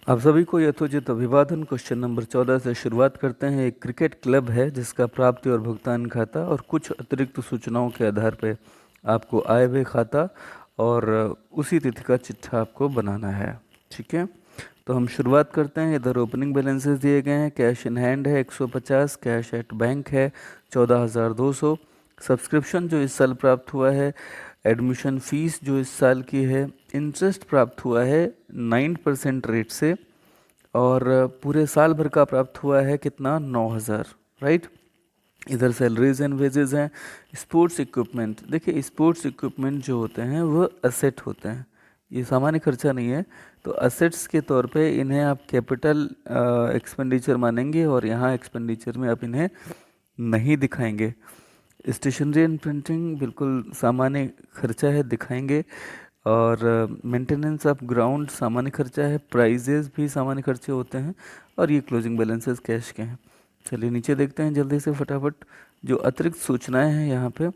आप सभी को यथोचित अभिवादन। क्वेश्चन नंबर 14 से शुरुआत करते हैं। एक क्रिकेट क्लब है जिसका प्राप्ति और भुगतान खाता और कुछ अतिरिक्त सूचनाओं के आधार पर आपको आय व्यय खाता और उसी तिथि का चिट्ठा आपको बनाना है। ठीक है, तो हम शुरुआत करते हैं। इधर ओपनिंग बैलेंसेस दिए गए हैं। कैश इन हैंड है 150, कैश एट बैंक है 14,200, सब्सक्रिप्शन जो इस साल प्राप्त हुआ है, एडमिशन फीस जो इस साल की है, इंटरेस्ट प्राप्त हुआ है 9% रेट से, और पूरे साल भर का प्राप्त हुआ है कितना, 9,000। राइट। इधर सैलरीज एंड वेजेस हैं। स्पोर्ट्स इक्विपमेंट, देखिए स्पोर्ट्स इक्विपमेंट जो होते हैं वो असेट होते हैं, ये सामान्य खर्चा नहीं है। तो असेट्स के तौर पे इन्हें आप कैपिटल एक्सपेंडिचर मानेंगे और यहाँ एक्सपेंडिचर में आप इन्हें नहीं दिखाएंगे। स्टेशनरी एंड प्रिंटिंग बिल्कुल सामान्य खर्चा है, दिखाएंगे। और मेंटेनेंस ऑफ ग्राउंड सामान्य खर्चा है, प्राइजेस भी सामान्य खर्चे होते हैं, और ये क्लोजिंग बैलेंसेस कैश के हैं। चलिए नीचे देखते हैं जल्दी से फटाफट। जो अतिरिक्त सूचनाएं हैं यहाँ पे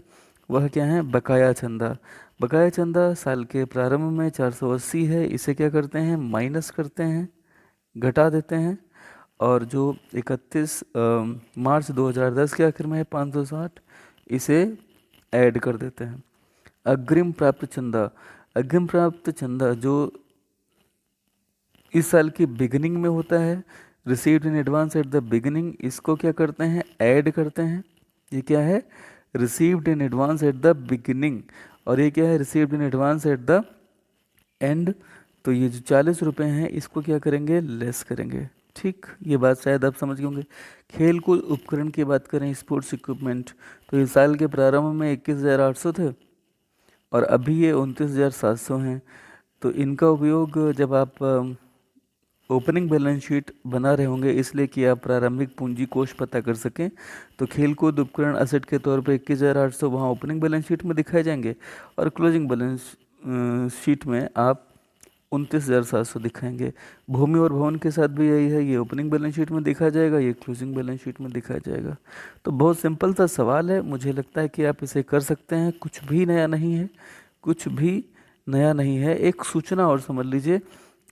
वह क्या है, बकाया चंदा। बकाया चंदा साल के प्रारंभ में 480 है, इसे क्या करते हैं, माइनस करते हैं, घटा देते हैं। और जो 31 मार्च 2010 के आखिर में है 560, इसे ऐड कर देते हैं। अग्रिम प्राप्त चंदा, अग्रिम प्राप्त चंदा जो इस साल की बिगिनिंग में होता है, received in advance at the beginning, इसको क्या करते हैं, ऐड करते हैं। ये क्या है, received in advance at the beginning, और ये क्या है, received in advance at the end. तो ये जो 40 रुपये हैं इसको क्या करेंगे, लेस करेंगे। ठीक, ये बात शायद आप समझ गए होंगे। खेल कूद उपकरण की बात करें, स्पोर्ट्स इक्विपमेंट, तो इस साल के प्रारंभ में 21,800 थे और अभी ये 29,700 हैं। तो इनका उपयोग जब आप ओपनिंग बैलेंस शीट बना रहे होंगे, इसलिए कि आप प्रारंभिक पूंजी कोष पता कर सकें, तो खेल कूद उपकरण असेट के तौर पे 21,800 वहाँ ओपनिंग बैलेंस शीट में दिखाए जाएंगे, और क्लोजिंग बैलेंस शीट में आप 29,700 दिखाएंगे। भूमि और भवन के साथ भी यही है, ये ओपनिंग बैलेंस शीट में दिखा जाएगा, ये क्लोजिंग बैलेंस शीट में दिखाया जाएगा। तो बहुत सिंपल सा सवाल है, मुझे लगता है कि आप इसे कर सकते हैं। कुछ भी नया नहीं है, कुछ भी नया नहीं है। एक सूचना और समझ लीजिए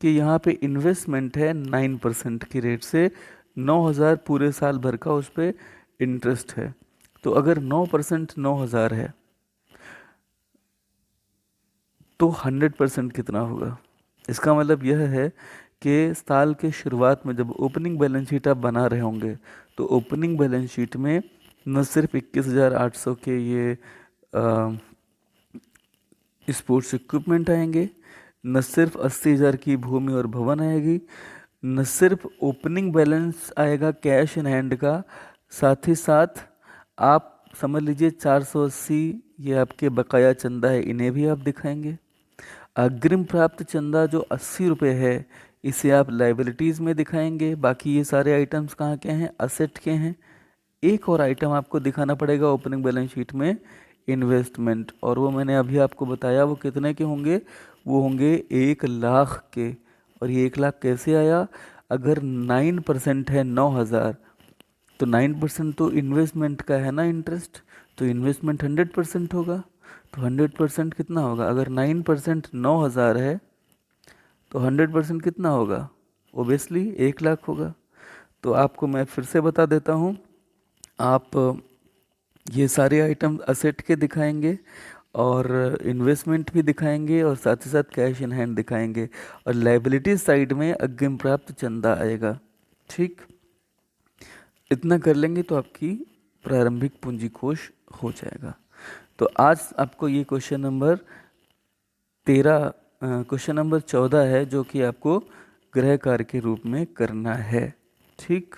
कि यहाँ पे इन्वेस्टमेंट है 9% की रेट से, 9,000 पूरे साल भर का उस पर इंटरेस्ट है। तो अगर 9% 9,000 है तो 100% कितना होगा। इसका मतलब यह है कि साल के शुरुआत में जब ओपनिंग बैलेंस शीट आप बना रहे होंगे, तो ओपनिंग बैलेंस शीट में न सिर्फ 21,800 के ये स्पोर्ट्स इक्विपमेंट आएंगे, न सिर्फ 80,000 की भूमि और भवन आएगी, न सिर्फ ओपनिंग बैलेंस आएगा कैश इन हैंड का, साथ ही साथ आप समझ लीजिए 480 ये आपके बकाया चंदा है, इन्हें भी आप दिखाएंगे। अग्रिम प्राप्त चंदा जो 80 रुपये है, इसे आप लाइबिलिटीज़ में दिखाएंगे। बाकी ये सारे आइटम्स कहाँ के हैं, असेट के हैं। एक और आइटम आपको दिखाना पड़ेगा ओपनिंग बैलेंस शीट में, इन्वेस्टमेंट, और वो मैंने अभी आपको बताया वो कितने के होंगे, वो होंगे 1,00,000 के। और ये 1,00,000 कैसे आया, अगर 9% है 9,000, तो 9% तो इन्वेस्टमेंट का है ना इंटरेस्ट, तो इन्वेस्टमेंट 100% होगा। तो 100% कितना होगा, अगर 9% 9,000 है तो 100% कितना होगा, ओबियसली 1,00,000 होगा। तो आपको मैं फिर से बता देता हूँ, आप ये सारे आइटम असेट के दिखाएंगे और इन्वेस्टमेंट भी दिखाएंगे और साथ ही साथ कैश इन हैंड दिखाएंगे, और लाइबिलिटी साइड में अग्रिम प्राप्त चंदा आएगा। ठीक, इतना कर लेंगे तो आपकी प्रारंभिक पूंजी कोष हो जाएगा। तो आज आपको ये क्वेश्चन नंबर 14 है, जो कि आपको गृह कार्य के रूप में करना है। ठीक।